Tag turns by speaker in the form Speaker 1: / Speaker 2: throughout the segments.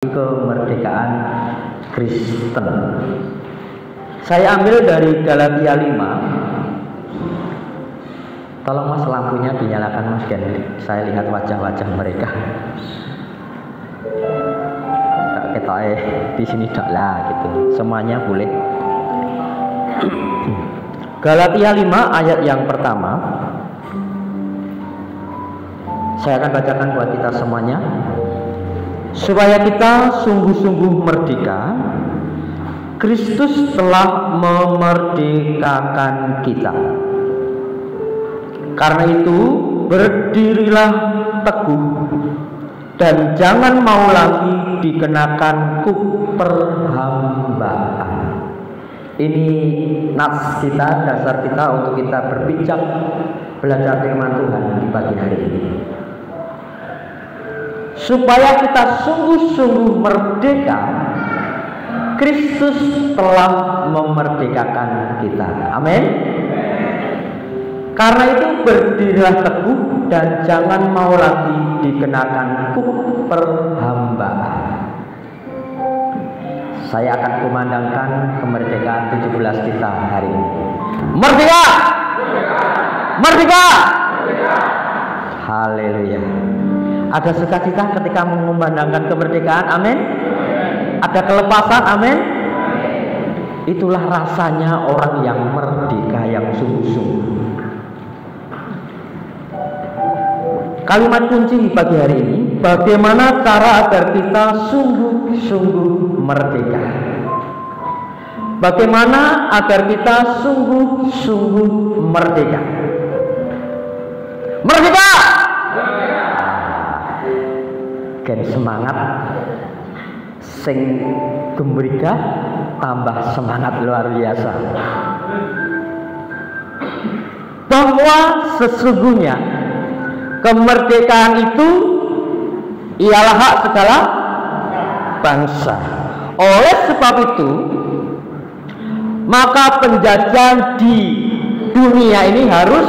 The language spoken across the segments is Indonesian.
Speaker 1: Kemerdekaan Kristen. Saya ambil dari Galatia 5. Tolong Mas, lampunya dinyalakan Mas, dan saya lihat wajah-wajah mereka. Tak ketok di sini dak lah gitu. Semuanya boleh. Galatia 5 ayat yang pertama. Saya akan bacakan buat kita semuanya. Supaya kita sungguh-sungguh merdeka, Kristus telah memerdekakan kita. Karena itu, berdirilah teguh dan jangan mau lagi dikenakan kuk perhambaan. Ini nats kita, dasar kita untuk kita berbincang, belajar firman Tuhan di pagi hari ini. Supaya kita sungguh-sungguh merdeka, Kristus telah memerdekakan kita. Amin. Karena itu berdirilah teguh dan jangan mau lagi dikenakan kuk perhambaan. Saya akan kumandangkan kemerdekaan 17 kita hari ini. Merdeka! Merdeka! Haleluya. Ada sukacita ketika mengumandangkan kemerdekaan, amin. Ada kelepasan, amin. Itulah rasanya orang yang merdeka, yang sungguh-sungguh. Kalimat kunci pagi hari ini, bagaimana cara agar kita sungguh-sungguh merdeka? Bagaimana agar kita sungguh-sungguh merdeka? Merdeka! Dan semangat sing gembrika tambah semangat luar biasa, bahwa sesungguhnya kemerdekaan itu ialah hak segala bangsa. Oleh sebab itu, maka penjajahan di dunia ini harus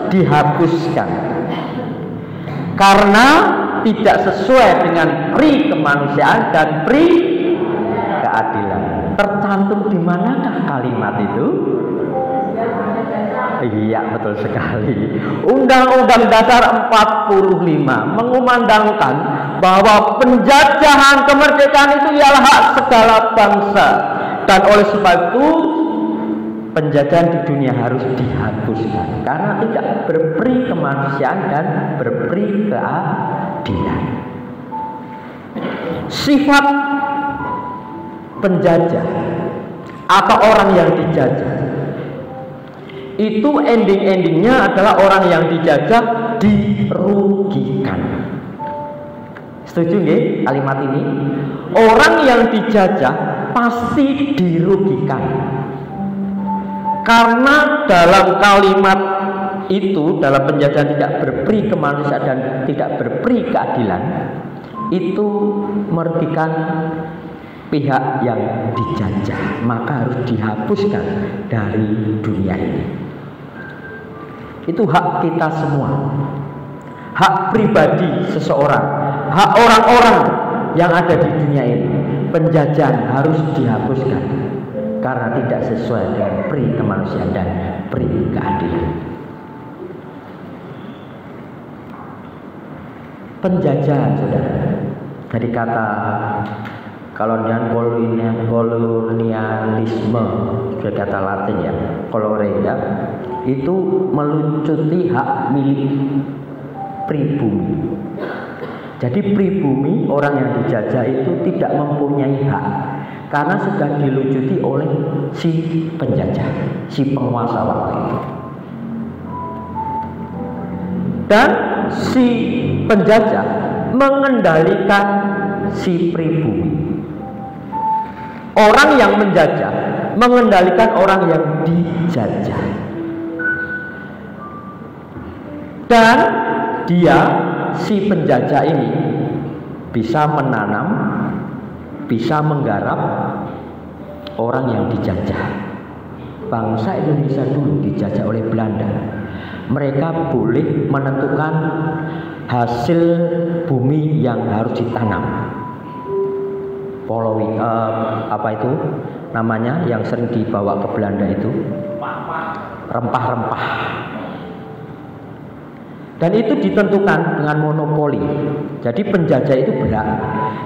Speaker 1: dihapuskan, karena tidak sesuai dengan pri kemanusiaan dan pri keadilan. Tercantum di manakah kalimat itu? Iya, betul sekali. Undang-Undang Dasar 45 mengumandangkan bahwa penjajahan kemerdekaan itu ialah hak segala bangsa, dan oleh sebab itu penjajahan di dunia harus dihapuskan karena tidak berperi kemanusiaan dan berperi keadilan. Sifat penjajah atau orang yang dijajah itu ending-endingnya adalah orang yang dijajah dirugikan. Setuju nggih kalimat ini? Orang yang dijajah pasti dirugikan. Karena dalam kalimat itu, dalam penjajahan tidak berperi kemanusiaan dan tidak berperi keadilan, itu merugikan pihak yang dijajah, maka harus dihapuskan dari dunia ini. Itu hak kita semua, hak pribadi seseorang, hak orang-orang yang ada di dunia ini. Penjajahan harus dihapuskan karena tidak sesuai dengan pri kemanusiaan dan pri keadilan. Penjajahan, saudara, dari kata kalau dengan kolonialisme, dari kata Latin ya, colore ya, itu meluncuti hak milik pribumi. Jadi pribumi, orang yang dijajah itu tidak mempunyai hak karena sudah dilucuti oleh si penjajah, si penguasa waktu itu. Dan si penjajah mengendalikan si pribumi. Orang yang menjajah mengendalikan orang yang dijajah. Dan dia, si penjajah ini, bisa menanam, bisa menggarap orang yang dijajah. Bangsa Indonesia dulu dijajah oleh Belanda. Mereka boleh menentukan hasil bumi yang harus ditanam. Polowi, apa itu namanya yang sering dibawa ke Belanda itu, rempah-rempah. Dan itu ditentukan dengan monopoli. Jadi penjajah itu berhak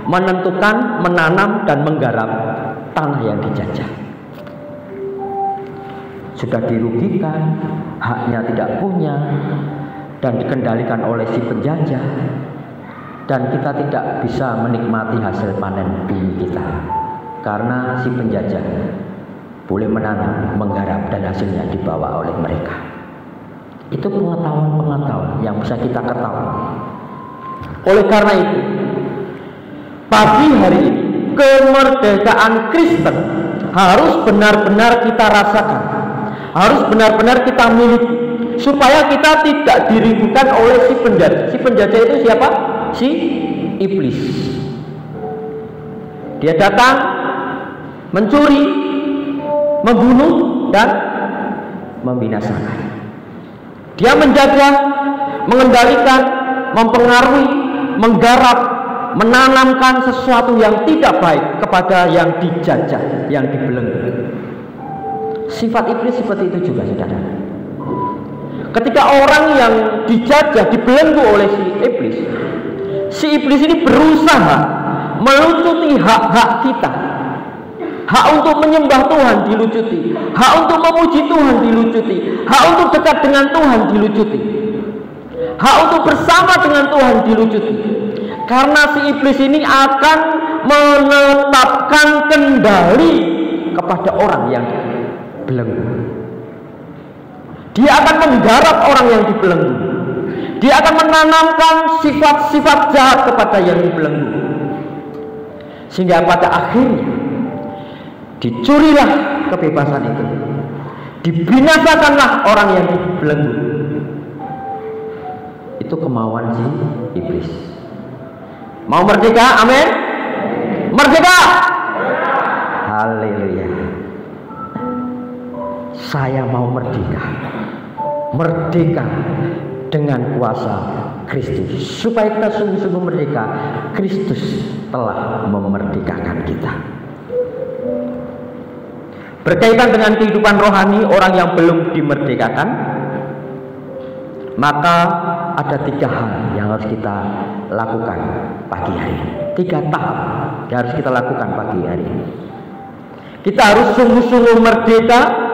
Speaker 1: menentukan, menanam dan menggarap tanah yang dijajah. Sudah dirugikan, haknya tidak punya, dan dikendalikan oleh si penjajah, dan kita tidak bisa menikmati hasil panen bumi kita karena si penjajah boleh menanam, menggarap, dan hasilnya dibawa oleh mereka. Itu pengetahuan-pengetahuan yang bisa kita ketahui. Oleh karena itu, pagi hari ini kemerdekaan Kristen harus benar-benar kita rasakan, harus benar-benar kita miliki, supaya kita tidak diributkan oleh si penjajah. Si penjajah itu siapa? Si iblis. Dia datang mencuri, membunuh, dan membinasakan. Dia menjajah, mengendalikan, mempengaruhi, menggarap, menanamkan sesuatu yang tidak baik kepada yang dijajah, yang dibelenggu. Sifat iblis seperti itu juga, saudara. Ketika orang yang dijajah, dibelenggu oleh si iblis ini berusaha melucuti hak-hak kita. Hak untuk menyembah Tuhan dilucuti, hak untuk memuji Tuhan dilucuti, hak untuk dekat dengan Tuhan dilucuti, hak untuk bersama dengan Tuhan dilucuti. Karena si iblis ini akan menetapkan kendali kepada orang yang dibelenggu. Dia akan menggarap orang yang dibelenggu. Dia akan menanamkan sifat-sifat jahat kepada yang dibelenggu. Sehingga pada akhirnya dicurilah kebebasan itu, dibinasakanlah orang yang dibelenggu. Itu kemauan si iblis. Mau merdeka? Amin. Merdeka. Haleluya. Saya mau merdeka. Merdeka dengan kuasa Kristus. Supaya kita sungguh-sungguh merdeka, Kristus telah memerdekakan kita. Berkaitan dengan kehidupan rohani orang yang belum dimerdekakan, maka ada 3 hal yang harus kita lakukan pagi hari. 3 tahap yang harus kita lakukan pagi hari. Kita harus sungguh-sungguh merdeka.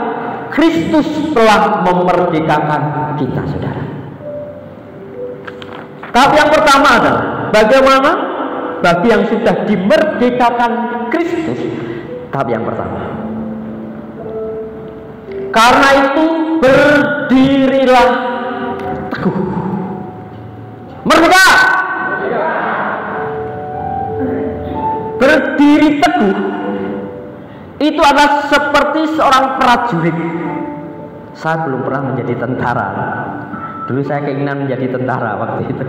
Speaker 1: Kristus telah memerdekakan kita, saudara. Tahap yang pertama adalah bagaimana bagi yang sudah dimerdekakan Kristus. Tahap yang pertama, karena itu berdirilah teguh. Merdeka. Berdiri teguh itu adalah seperti seorang prajurit. Saya belum pernah menjadi tentara. Dulu saya keinginan menjadi tentara waktu itu.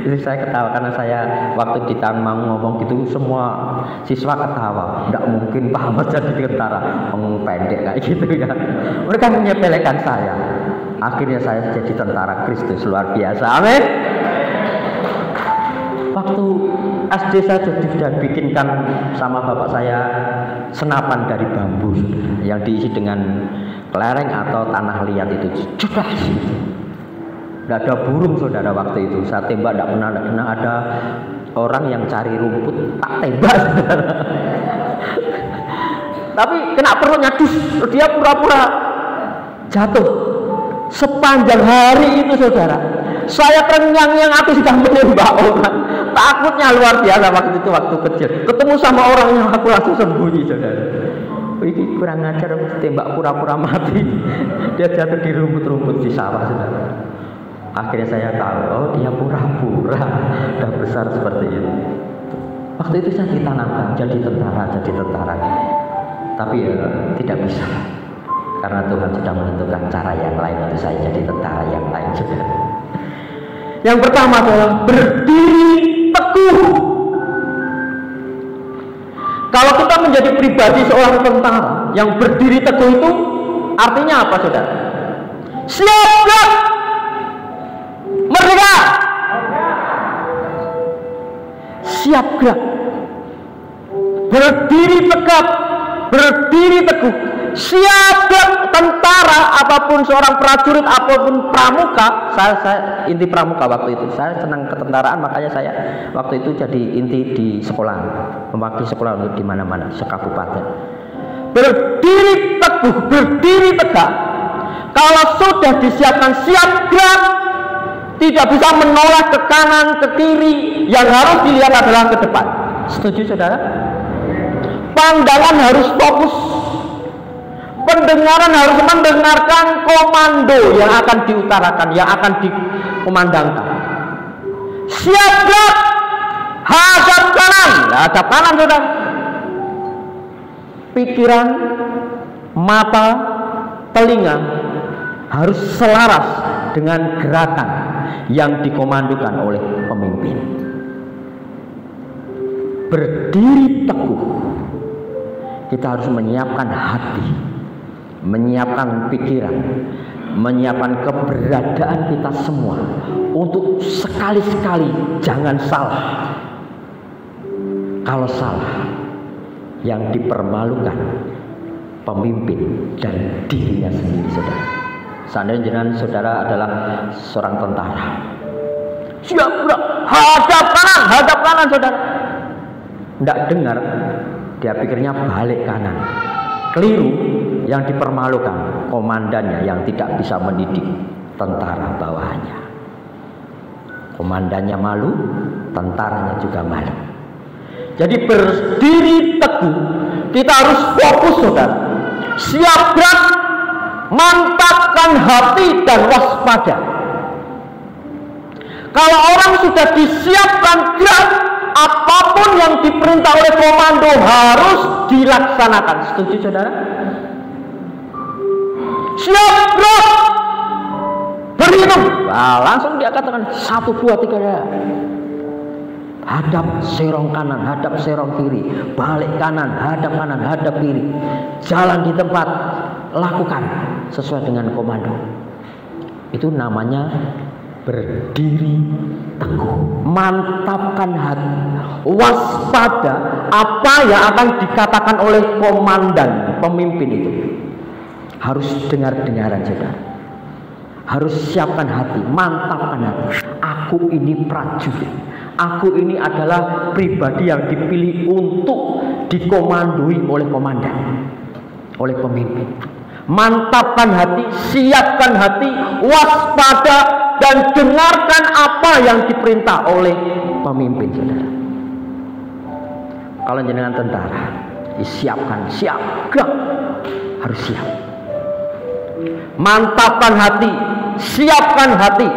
Speaker 1: Itu saya ketawa karena saya waktu di Tangmang ngomong gitu, semua siswa ketawa. Tidak mungkin Pak Ahmad jadi tentara, pendek kayak gitu ya. Mereka menyepelekan saya. Akhirnya saya jadi tentara Kristus, luar biasa. Amin. Waktu SD saya sudah bikinkan sama bapak saya senapan dari bambu yang diisi dengan kelereng atau tanah liat itu. Sudah. Tidak ada burung, saudara, waktu itu. Saya tembak, tidak pernah ada orang yang cari rumput, tak tembak, saudara. Tapi kena perutnya, dia pura-pura jatuh. Sepanjang hari itu, saudara, saya terenyang-nyang, aku sudah menembak orang. Takutnya luar biasa waktu itu, waktu kecil. Ketemu sama orang yang aku langsung sembunyi, saudara. Ini kurang ajar, tembak pura-pura mati. Dia jatuh di rumput-rumput di sawah, saudara. Akhirnya saya tahu, oh dia pura-pura udah besar seperti itu. Waktu itu saya ditanamkan jadi tentara. Tapi ya, tidak bisa, karena Tuhan sudah menentukan cara yang lain untuk saya jadi tentara yang lain, saudara. Yang pertama adalah berdiri teguh. Kalau kita menjadi pribadi seorang tentara yang berdiri teguh itu artinya apa, saudara? Siap. Merdeka. Siap gerak.
Speaker 2: berdiri tegap, berdiri teguh, siaga tentara apapun, seorang prajurit apapun pramuka. Saya inti pramuka waktu itu. Saya senang ketentaraan, makanya saya waktu itu jadi inti di sekolah, mewakili sekolah untuk di mana-mana sekabupaten. Berdiri teguh, berdiri tegak. Kalau sudah disiapkan siap gerak, tidak bisa menoleh ke kanan, ke kiri. Yang harus dilihat adalah ke depan. Setuju saudara? Pandangan harus fokus. Pendengaran harus mendengarkan komando yang akan diutarakan, yang akan dikumandangkan. Siap gerak, hadap kanan, hadap kanan saudara. Pikiran, mata, telinga harus selaras dengan gerakan yang dikomandokan oleh pemimpin. Berdiri teguh, kita harus menyiapkan hati, menyiapkan pikiran, menyiapkan keberadaan kita semua untuk sekali-sekali jangan salah. Kalau salah, yang dipermalukan pemimpin dan dirinya sendiri, saudara. Seandainya saudara adalah seorang tentara, siap gerak, hadap kanan saudara. Tidak dengar, dia pikirnya balik kanan. Keliru, yang dipermalukan komandannya yang tidak bisa mendidik tentara bawahannya. Komandannya malu, tentaranya juga malu. Jadi berdiri teguh, kita harus fokus saudara. Siap gerak, mantapkan hati dan waspada. Kalau orang sudah disiapkan gerak, apapun yang diperintah oleh komando harus dilaksanakan. Setuju saudara? Siap gerak, berhitung. Nah, langsung dia katakan 1, 2, 3 ya. Hadap serong kanan, hadap serong kiri, balik kanan, hadap kiri. Jalan di tempat, lakukan sesuai dengan komando. Itu namanya berdiri teguh, mantapkan hati, waspada apa yang akan dikatakan oleh komandan, pemimpin itu. Harus dengar-dengaran saudara. Harus siapkan hati, mantapkan hati. Aku ini prajurit. Aku ini adalah pribadi yang dipilih untuk dikomandoi oleh komandan, oleh pemimpin. Mantapkan hati, siapkan hati, waspada dan dengarkan apa yang diperintah oleh pemimpin saudara. Kalau jenengan tentara, disiapkan, siap, gerak, harus siap. Mantapkan hati, siapkan hati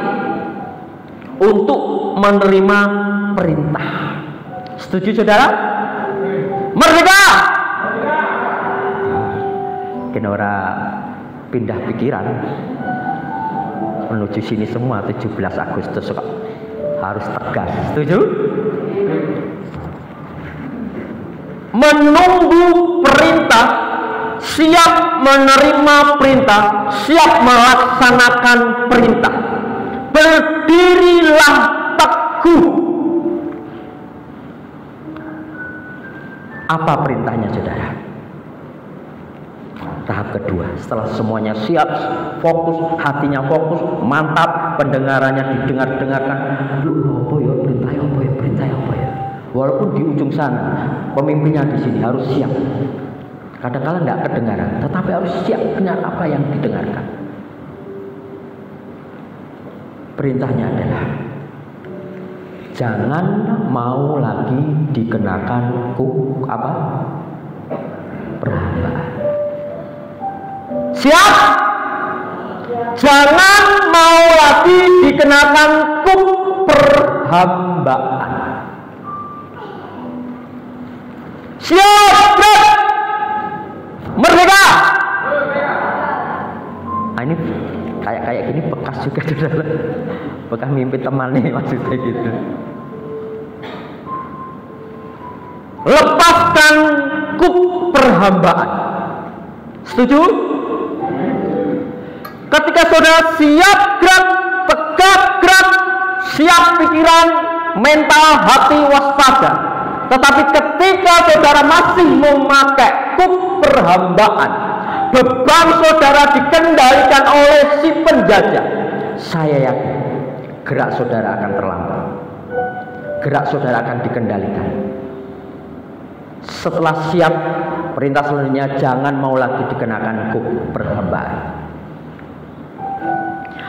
Speaker 2: untuk menerima perintah. Setuju saudara? Merdeka! Kenora pindah pikiran menuju sini semua 17 Agustus kok harus tegas. Setuju? Menunggu perintah, siap menerima perintah, siap melaksanakan perintah. Berdirilah teguh. Apa perintahnya saudara? Tahap kedua, setelah semuanya siap, fokus, hatinya fokus, mantap, pendengarannya didengarkan. Apa ya perintah apa ya? Walaupun di ujung sana pemimpinnya di sini harus siap. Kadang-kadang nggak kedengaran, tetapi harus siap dengar apa yang didengarkan. Perintahnya adalah jangan mau lagi dikenakan perhambaan. Siap? Jangan mau lagi dikenakan perhambaan. Siap? Merdeka! Nah, ini kayak gini bekas juga saudara. Bekas mimpi teman nih maksudnya gitu. Lepaskan perhambaan. Setuju? Ketika saudara siap gerak, tegak gerak, siap pikiran, mental, hati waspada,
Speaker 1: Tetapi ketika saudara masih memakai kuk perhambaan, beban saudara dikendalikan oleh si penjajah, saya yakin gerak saudara akan terlambat. Gerak saudara akan dikendalikan. Setelah siap, perintah selanjutnya jangan mau lagi dikenakan kuk perhambaan.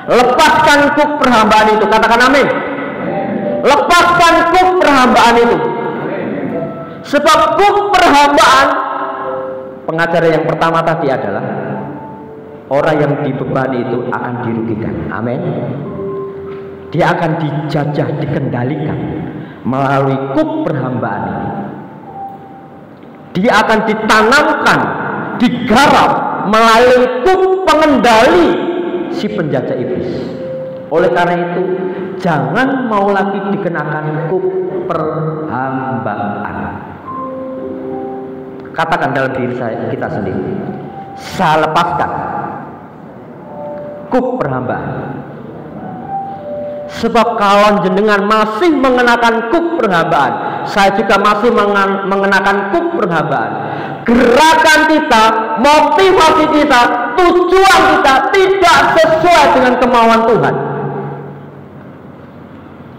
Speaker 1: Lepaskan kuk perhambaan itu, katakan amin. Lepaskan kuk perhambaan itu. Sebab kuk perhambaan, pengajaran yang pertama tadi adalah orang yang dibebani itu akan dirugikan. Amin. Dia akan dijajah, dikendalikan melalui kuk perhambaan ini. Dia akan ditanamkan, digarap melalui kuk pengendali si penjajah iblis. Oleh karena itu, jangan mau lagi dikenakan kuk perhambaan. Katakan dalam diri kita sendiri, saya lepaskan kuk perhambaan. Sebab kalau jenengan masih mengenakan kuk perhambaan, saya juga masih mengenakan kuk perhambaan. Gerakan kita, motivasi kita, tujuan kita tidak sesuai dengan kemauan Tuhan.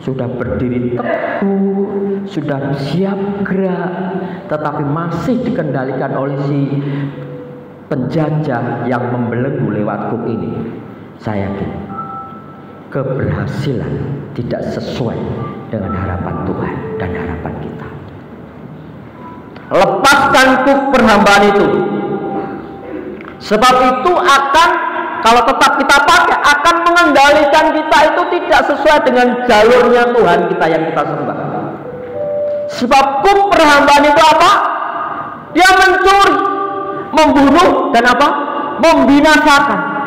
Speaker 1: Sudah berdiri teguh, sudah siap gerak, tetapi masih dikendalikan oleh si penjajah yang membelenggu lewat kuk ini. Saya yakin keberhasilan tidak sesuai dengan harapan Tuhan dan harapan kita. Lepaskan kuk perhambaan itu. Sebab itu akan, kalau tetap kita pakai, akan mengendalikan kita itu tidak sesuai dengan jalurnya Tuhan kita yang kita sembah. Sebab kuk perhambaan itu apa? Dia mencuri, membunuh, dan apa? Membinasakan.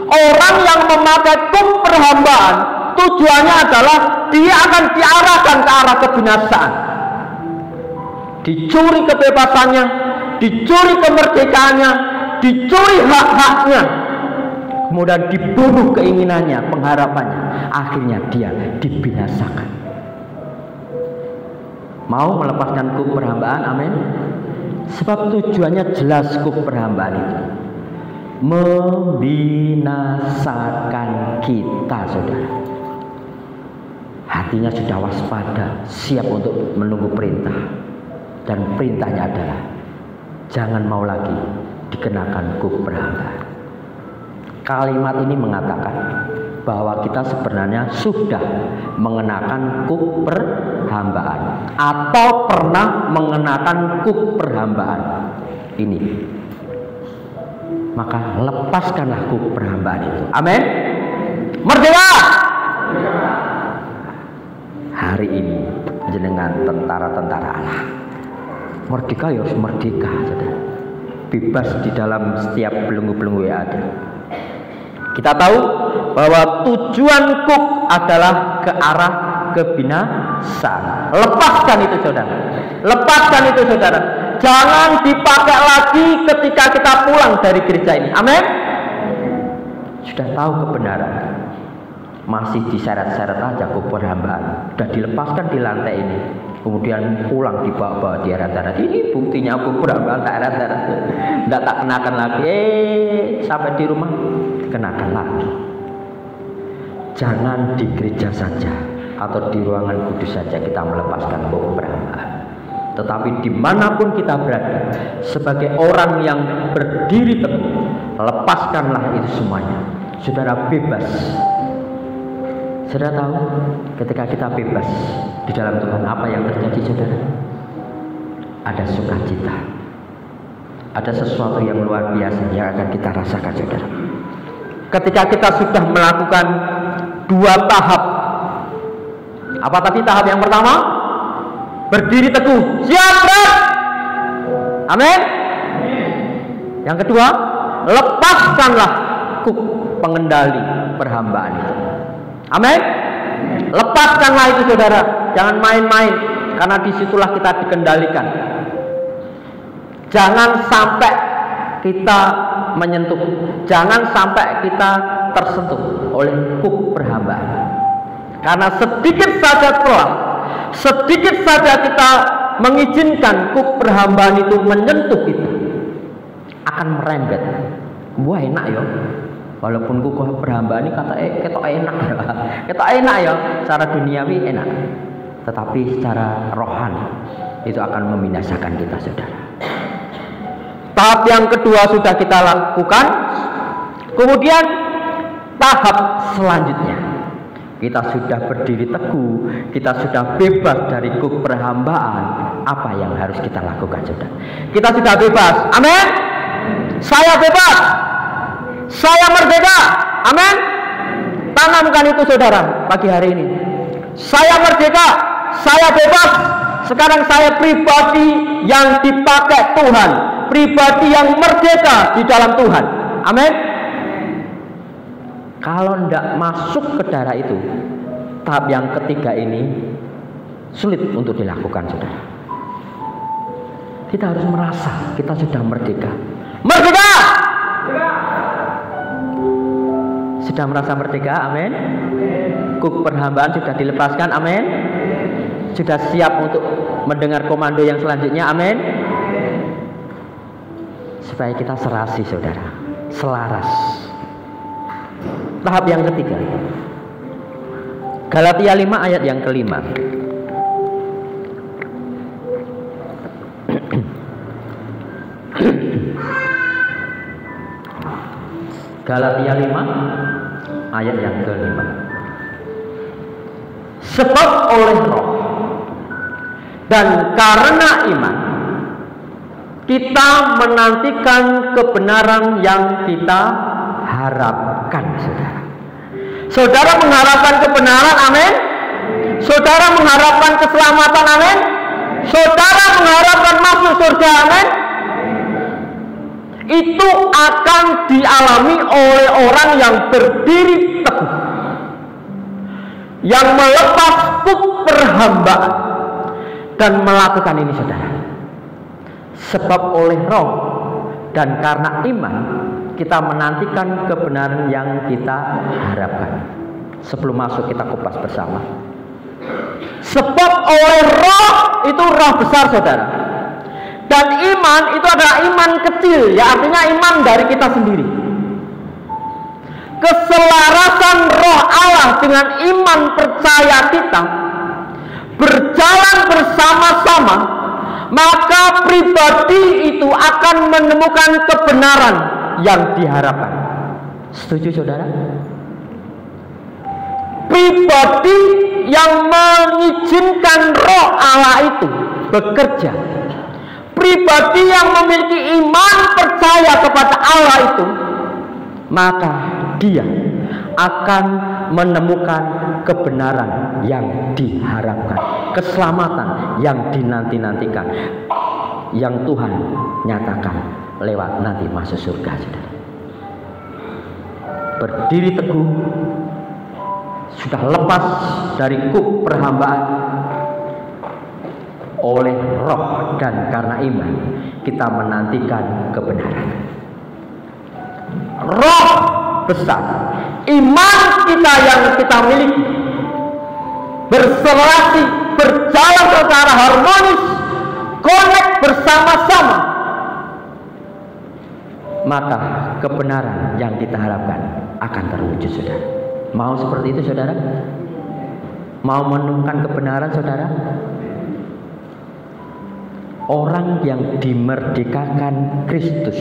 Speaker 1: Orang yang memakai kuk perhambaan, tujuannya adalah dia akan diarahkan ke arah kebinasaan. Dicuri kebebasannya, dicuri kemerdekaannya, dicuri hak-haknya, kemudian dibunuh keinginannya, pengharapannya, akhirnya dia dibinasakan. Mau melepaskan kuk perhambaan? Amin. Sebab tujuannya jelas kuk perhambaan itu membinasakan kita, saudara. Hatinya sudah waspada, siap untuk menunggu perintah. Dan perintahnya adalah jangan mau lagi dikenakan kuk perhambaan. Kalimat ini mengatakan bahwa kita sebenarnya sudah mengenakan kuk perhambaan atau pernah mengenakan kuk perhambaan ini. Maka lepaskanlah kuk perhambaan itu. Amin. Merdeka. Hari ini jenengan tentara-tentara Allah. Merdeka ya harus merdeka, saudara. Bebas di dalam setiap belenggu-belenggu yang ada. Kita tahu bahwa tujuan kuk adalah ke arah kebinasaan. Lepaskan itu, saudara. Lepaskan itu, saudara. Jangan dipakai lagi ketika kita pulang dari gereja ini. Amin. Sudah tahu kebenaran, masih diseret-seret aja kuk perhambaan. Sudah dilepaskan di lantai ini, kemudian pulang dibawa-bawa di eret-eret. Ini buktinya kuk perhambaan tak eret-eret. Tidak tak kenakan lagi. Sampai di rumah kenakan lagi. Jangan di gereja saja atau di ruangan kudus saja kita melepaskan kuk perhambaan. Tetapi dimanapun kita berada, sebagai orang yang berdiri teguh, lepaskanlah itu semuanya. Saudara bebas. Saudara tahu, ketika kita bebas di dalam Tuhan, apa yang terjadi, saudara? Ada sukacita. Ada sesuatu yang luar biasa yang akan kita rasakan, saudara. Ketika kita sudah melakukan 2 tahap. Apa tadi tahap yang pertama? Berdiri teguh, siap gerak. Amin. Yang kedua, lepaskanlah kuk pengendali perhambaan itu. Amin. Lepaskanlah itu, saudara. Jangan main-main, karena disitulah kita dikendalikan. Jangan sampai kita menyentuh, jangan sampai kita tersentuh oleh kuk perhambaan. Karena sedikit saja telah, sedikit saja kita mengizinkan kuk perhambaan itu menyentuh kita, akan merembet. Wah enak ya, walaupun kuk perhambaan ini kata ketok enak ya, ketok enak ya, secara duniawi enak, tetapi secara rohani itu akan membinasakan kita, saudara. Tahap yang kedua sudah kita lakukan. Kemudian tahap selanjutnya, kita sudah berdiri teguh, kita sudah bebas dari kuk perhambaan. Apa yang harus kita lakukan, saudara? Kita sudah bebas, amin. Saya bebas, saya merdeka, amin. Tanamkan itu, saudara, pagi hari ini. Saya merdeka, saya bebas. Sekarang saya pribadi yang dipakai Tuhan, pribadi yang merdeka di dalam Tuhan, amin. Kalau tidak masuk ke darah itu, tahap yang ketiga ini sulit untuk dilakukan, saudara. Kita harus merasa kita sudah merdeka. Merdeka! Sudah merasa merdeka, amin. Kuk perhambaan sudah dilepaskan, amin. Sudah siap untuk mendengar komando yang selanjutnya, amin. Supaya kita serasi, saudara, selaras. Tahap yang ketiga, Galatia 5 ayat yang kelima. Galatia 5 ayat yang kelima. Sebab oleh roh dan karena iman kita menantikan kebenaran yang kita harapkan, saudara. Saudara mengharapkan kebenaran, amin. Saudara mengharapkan keselamatan, amin. Saudara mengharapkan masuk surga, amin. Itu akan dialami oleh orang yang berdiri teguh, yang melepas kuk perhambaan dan melakukan ini, saudara. Sebab oleh roh dan karena iman kita menantikan kebenaran yang kita harapkan. Sebelum masuk kita kupas bersama. Sebab oleh roh, itu roh besar, saudara. Dan iman itu adalah iman kecil, ya, artinya iman dari kita sendiri. Keselarasan roh Allah dengan iman percaya kita berjalan bersama-sama, maka pribadi itu akan menemukan kebenaran yang diharapkan. Setuju, saudara? Pribadi yang mengizinkan roh Allah itu bekerja, pribadi yang memiliki iman percaya kepada Allah itu, maka dia akan menemukan kebenaran yang diharapkan, keselamatan yang dinanti-nantikan, yang Tuhan nyatakan lewat nanti masuk surga, saudara. Berdiri teguh, sudah lepas dari kuk perhambaan oleh roh dan karena iman kita menantikan kebenaran. Roh besar, iman kita yang kita miliki berserasi, berjalan secara harmonis, connect bersama-sama, maka kebenaran yang kita harapkan akan terwujud, saudara. Mau seperti itu, saudara? Mau menemukan kebenaran, saudara? Orang yang dimerdekakan Kristus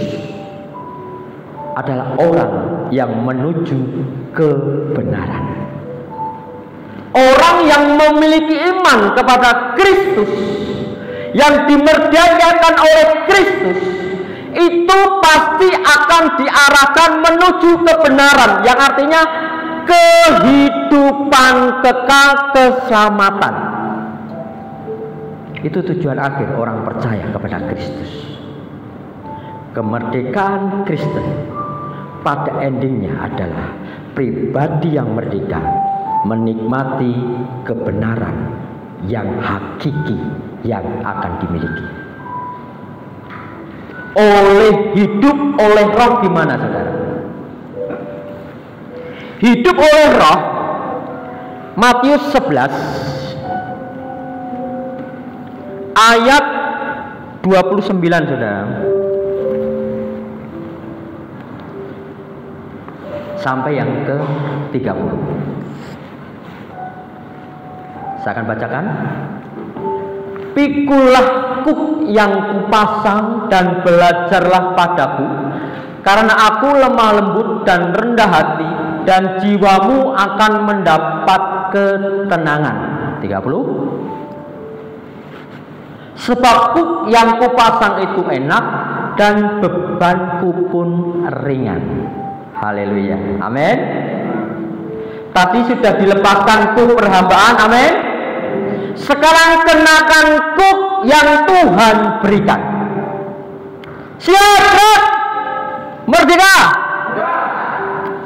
Speaker 1: adalah orang yang menuju kebenaran. Orang yang memiliki iman kepada Kristus, yang dimerdekakan oleh Kristus, itu pasti akan diarahkan menuju kebenaran, yang artinya kehidupan kekal, keselamatan. Itu tujuan akhir orang percaya kepada Kristus. Kemerdekaan Kristen pada endingnya adalah pribadi yang merdeka menikmati kebenaran yang hakiki yang akan dimiliki. Oleh hidup oleh roh gimana, saudara? Hidup oleh roh, Matius 11 ayat 29 saudara, sampai yang ke 30. Saya akan bacakan. Pikulah kuk yang kupasang dan belajarlah padaku, karena aku lemah lembut dan rendah hati, dan jiwamu akan mendapat ketenangan. 30. Sebab kuk yang kupasang itu enak dan bebanku pun ringan. Haleluya. Amin. Tadi sudah dilepaskan kuk perhambaan. Amin. Sekarang kenakan kuk yang Tuhan berikan. Siap, merdeka.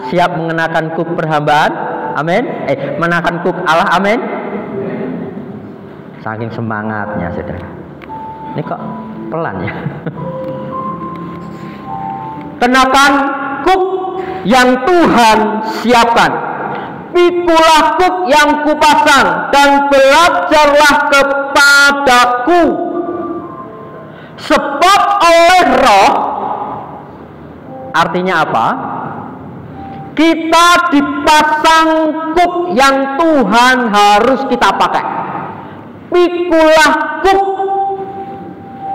Speaker 1: Siap mengenakan kuk perhambaan. Amin. Mengenakan kuk Allah. Amin. Saking semangatnya saudara. Ini kok pelan ya. Kenakan kuk yang Tuhan siapkan. Pikulah kuk yang kupasang dan belajarlah kepadaku. Sebab oleh Roh, artinya apa? Kita dipasang kuk yang Tuhan harus kita pakai. Pikulah kuk,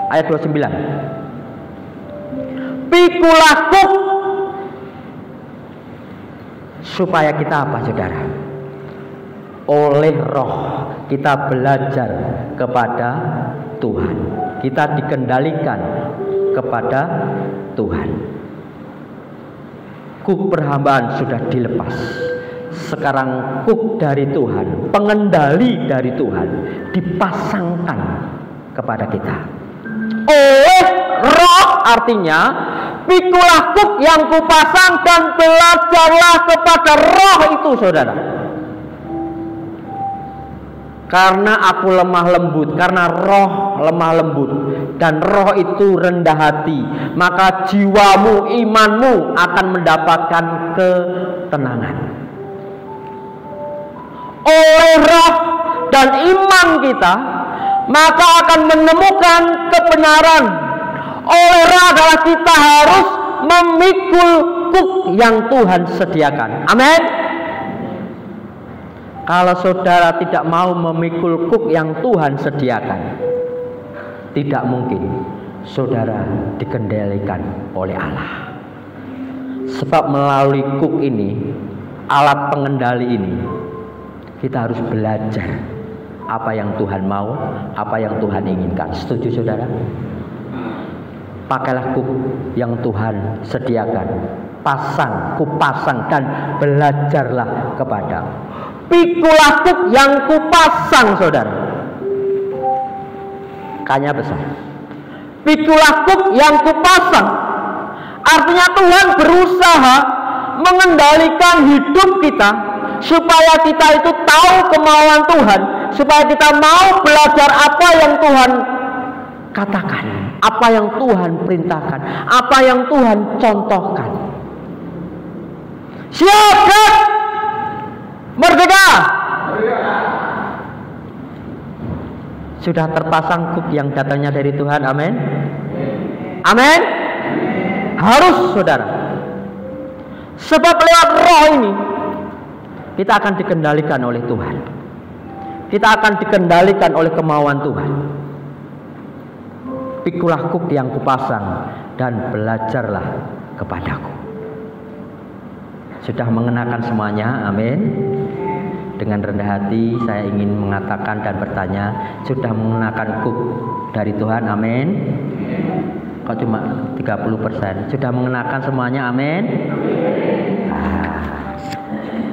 Speaker 1: ayat 29. Pikulah kuk, supaya kita apa saudara? Oleh Roh kita belajar kepada Tuhan, kita dikendalikan kepada Tuhan. Kuk perhambaan sudah dilepas. Sekarang kuk dari Tuhan, pengendali dari Tuhan dipasangkan kepada kita. Oleh Roh artinya pikulah kuk yang kupasang dan belajarlah kepada Roh itu saudara. Karena aku lemah lembut, karena Roh lemah lembut dan Roh itu rendah hati, maka jiwamu, imanmu akan mendapatkan ketenangan. Oleh Roh dan iman kita, maka akan menemukan kebenaran. Oleh Roh adalah kita harus memikul kuk yang Tuhan sediakan. Amin. Kalau saudara tidak mau memikul kuk yang Tuhan sediakan, tidak mungkin saudara dikendalikan oleh Allah. Sebab melalui kuk ini, alat pengendali ini, kita harus belajar apa yang Tuhan mau, apa yang Tuhan inginkan. Setuju saudara? Pakailah kuk yang Tuhan sediakan, kupasang dan belajarlah kepada. Pikulah kuk yang kupasang saudara. Kayaknya besar. Pikulah kuk yang kupasang, artinya Tuhan berusaha mengendalikan hidup kita, supaya kita itu tahu kemauan Tuhan, supaya kita mau belajar apa yang Tuhan katakan, apa yang Tuhan perintahkan, apa yang Tuhan contohkan. Siap, merdeka. Sudah terpasang kuk yang datangnya dari Tuhan. Amin. Amin. Harus saudara. Sebab lewat Roh ini kita akan dikendalikan oleh Tuhan. Kita akan dikendalikan oleh kemauan Tuhan. Pikulah kuk yang kupasang dan belajarlah kepadaku. Sudah mengenakan semuanya. Amin. Dengan rendah hati saya ingin mengatakan dan bertanya, sudah mengenakan kuk dari Tuhan? Amin. Kok cuma 30%? Sudah mengenakan semuanya? Amin.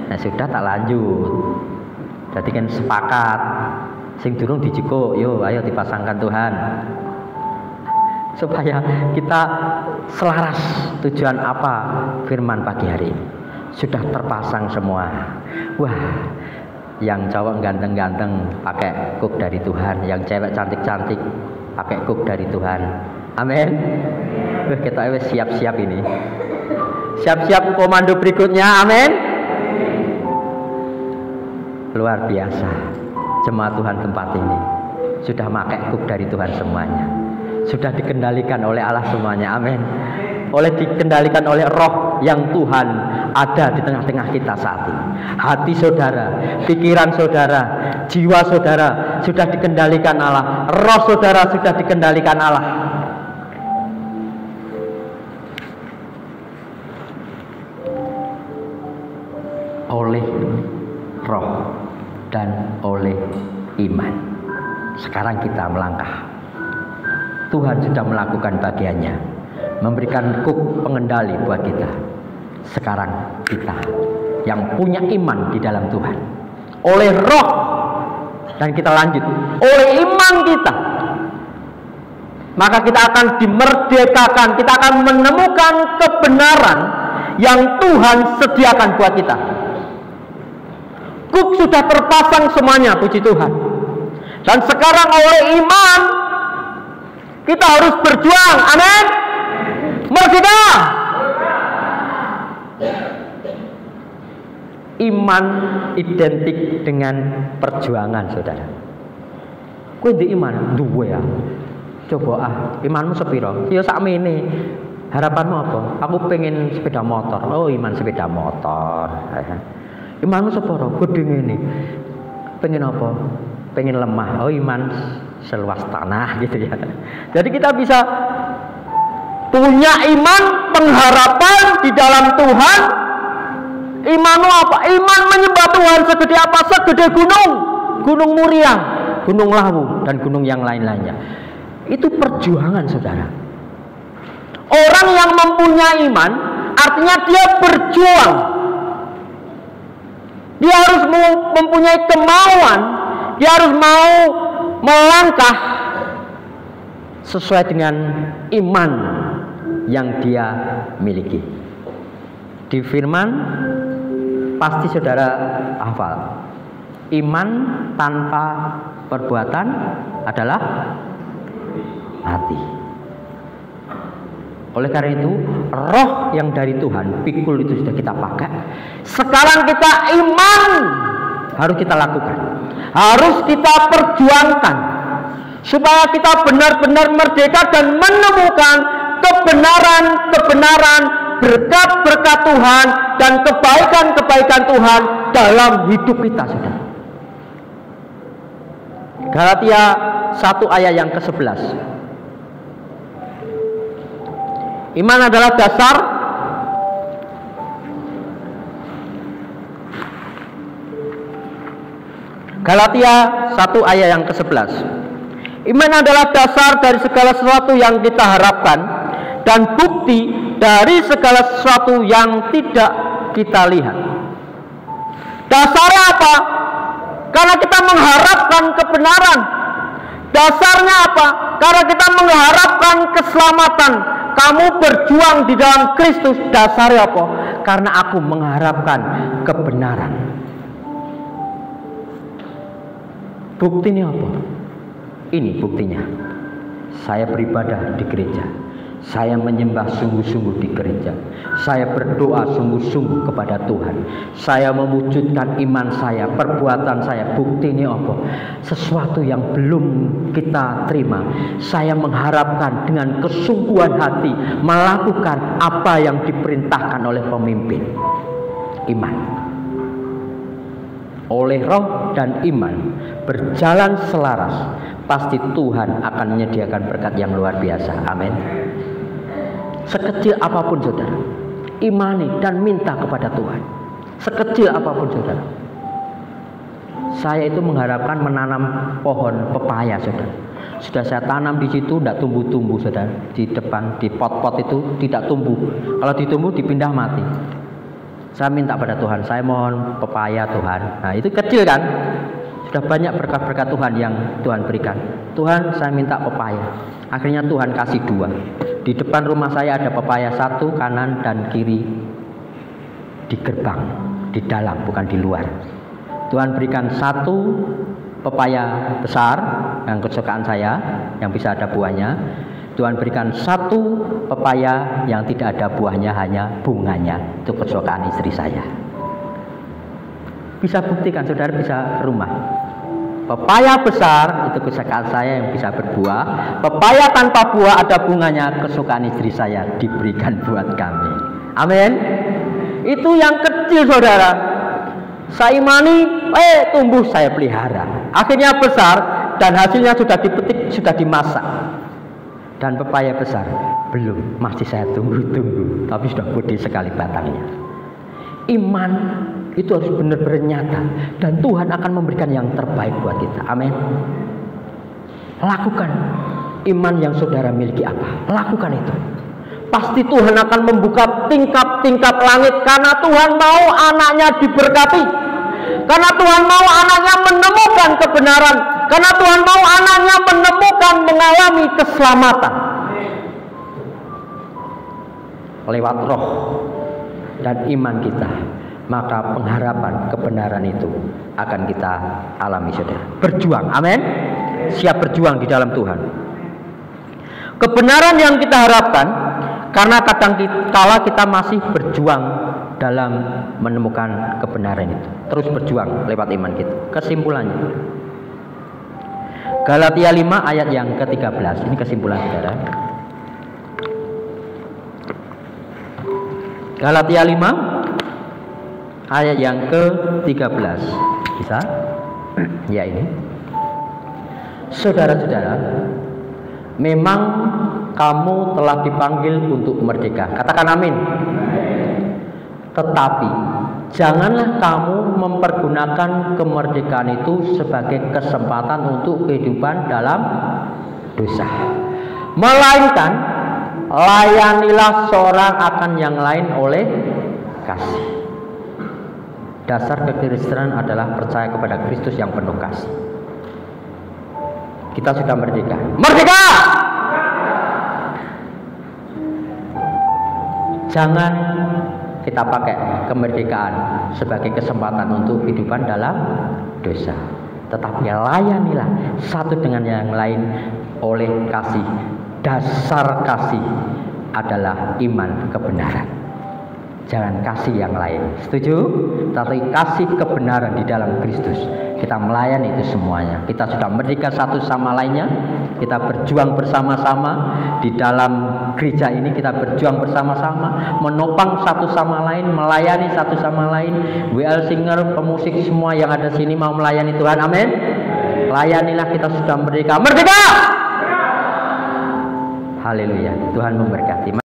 Speaker 1: Nah sudah, tak lanjut. Jadi kan sepakat, sing durung dijiko, yo ayo dipasangkan Tuhan, supaya kita selaras tujuan apa firman pagi hari ini. Sudah terpasang semua. Wah, yang cowok ganteng-ganteng pakai kuk dari Tuhan, yang cewek cantik-cantik pakai kuk dari Tuhan. Amin. Kita siap-siap ini. Siap-siap komando berikutnya. Amin. Luar biasa jemaat Tuhan tempat ini.
Speaker 2: sudah pakai kuk dari Tuhan semuanya. Sudah dikendalikan oleh Allah semuanya. Amin. Dikendalikan oleh Roh yang Tuhan ada di tengah-tengah kita saat ini. Hati saudara, pikiran saudara, jiwa saudara sudah dikendalikan Allah. Roh saudara sudah dikendalikan Allah. Oleh Roh dan oleh iman. Sekarang kita melangkah. Tuhan sudah melakukan bagiannya, memberikan kuk pengendali buat kita. Sekarang kita yang punya iman di dalam Tuhan, oleh Roh, dan kita lanjut oleh iman kita, maka kita akan dimerdekakan. Kita akan menemukan kebenaran yang Tuhan sediakan buat kita. Kuk sudah terpasang semuanya, puji Tuhan. Dan sekarang oleh iman kita harus berjuang. Amin. Merdeka. Iman identik dengan perjuangan, saudara. Kowe ndek iman duwe ya. Coba imanmu sepiro? Ya sakmene. Harapanmu apa? Aku pengen sepeda motor. Oh, iman sepeda motor. Imanmu sepiro? Gede ngene. Pengen apa? Pengen lemah. Oh, iman seluas tanah gitu ya. Jadi kita bisa punya iman, pengharapan di dalam Tuhan. Imanmu apa? Iman menyembah Tuhan segede apa? Segede gunung, Gunung Muria, Gunung Lawu, dan gunung yang lain-lainnya. Itu perjuangan, saudara. Orang yang mempunyai iman artinya dia berjuang. Dia harus mempunyai kemauan. Dia harus mau melangkah sesuai dengan iman yang dia miliki. Di firman pasti saudara hafal, iman tanpa perbuatan adalah mati. Oleh karena itu, roh yang dari Tuhan, pikul itu sudah kita pakai. Sekarang kita iman harus kita lakukan, harus kita perjuangkan, supaya kita benar-benar merdeka dan menemukan kebenaran-kebenaran, berkat-berkat Tuhan dan kebaikan-kebaikan Tuhan dalam hidup kita, saudara. Galatia 1 ayat yang ke-11. Iman adalah dasar Galatia 1 ayat yang ke-11. Iman adalah dasar dari segala sesuatu yang kita harapkan dan bukti dari segala sesuatu yang tidak kita lihat. Dasarnya apa? Karena kita mengharapkan kebenaran. Dasarnya apa? Karena kita mengharapkan keselamatan. Kamu berjuang di dalam Kristus. Dasarnya apa? Karena aku mengharapkan kebenaran. Buktinya apa? Ini buktinya. Saya beribadah di gereja. Saya menyembah sungguh-sungguh di gereja. Saya berdoa sungguh-sungguh kepada Tuhan. Saya mewujudkan iman saya, perbuatan saya. Buktinya apa? Sesuatu yang belum kita terima. Saya mengharapkan dengan kesungguhan hati melakukan apa yang diperintahkan oleh pemimpin. Iman. Oleh roh dan iman berjalan selaras, pasti Tuhan akan menyediakan berkat yang luar biasa. Amin. Sekecil apapun saudara, imani dan minta kepada Tuhan. Sekecil apapun saudara. Saya itu mengharapkan menanam pohon pepaya, saudara. Sudah saya tanam di situ, tidak tumbuh-tumbuh, saudara. Di depan, di pot-pot itu tidak tumbuh. Kalau ditumbuh dipindah mati. Saya minta pada Tuhan, saya mohon pepaya Tuhan. Nah itu kecil kan? Sudah banyak berkat-berkat Tuhan yang Tuhan berikan. Tuhan, saya minta pepaya. Akhirnya Tuhan kasih 2. Di depan rumah saya ada pepaya 1, kanan dan kiri. Di gerbang, di dalam, bukan di luar. Tuhan berikan 1 pepaya besar yang kesukaan saya, yang bisa ada buahnya. Tuhan berikan 1 pepaya yang tidak ada buahnya, hanya bunganya. Itu kesukaan istri saya. Bisa buktikan, saudara bisa ke rumah.
Speaker 1: Pepaya besar itu kesukaan saya yang bisa berbuah. Pepaya tanpa buah ada bunganya, kesukaan istri saya diberikan buat kami. Amin. Itu yang kecil saudara. Saya imani, tumbuh saya pelihara. Akhirnya besar dan hasilnya sudah dipetik, sudah dimasak. Dan pepaya besar belum, masih saya tunggu-tunggu. Tapi sudah gede sekali batangnya. Iman itu harus benar-benar nyata, dan Tuhan akan memberikan yang terbaik buat kita. Amin. Lakukan iman yang saudara miliki apa, lakukan itu. Pasti Tuhan akan membuka tingkap-tingkap langit, karena Tuhan mau anaknya diberkati, karena Tuhan mau anaknya menemukan kebenaran, karena Tuhan mau anaknya menemukan, mengalami keselamatan lewat roh dan iman kita. Maka pengharapan kebenaran itu akan kita alami, saudara. Berjuang, amin. Siap berjuang di dalam Tuhan. Kebenaran yang kita harapkan, karena kadang-kala kita masih berjuang dalam menemukan kebenaran itu. Terus berjuang lewat iman kita. Kesimpulannya, Galatia 5 ayat yang ke-13. Ini kesimpulan, saudara. Galatia 5 ayat yang ke-13. Bisa? Ya, ini. Saudara-saudara, memang kamu telah dipanggil untuk merdeka. Katakan amin. Tetapi janganlah kamu mempergunakan kemerdekaan itu sebagai kesempatan untuk kehidupan dalam dosa. Melainkan layanilah seorang akan yang lain oleh kasih. Dasar kekristenan adalah percaya kepada Kristus yang penuh kasih. Kita sudah merdeka. Merdeka! Jangan kita pakai kemerdekaan sebagai kesempatan untuk kehidupan dalam dosa. Tetapi layanilah satu dengan yang lain oleh kasih. Dasar kasih adalah iman kebenaran. Jangan kasih yang lain, setuju? Tapi kasih kebenaran di dalam Kristus. Kita melayani itu semuanya. Kita sudah merdeka satu sama lainnya. Kita berjuang bersama-sama di dalam gereja ini. Kita berjuang bersama-sama, menopang satu sama lain, melayani satu sama lain. WL singer, pemusik semua yang ada sini mau melayani Tuhan. Amin. Layanilah, kita sudah merdeka. Merdeka! Haleluya. Tuhan memberkati.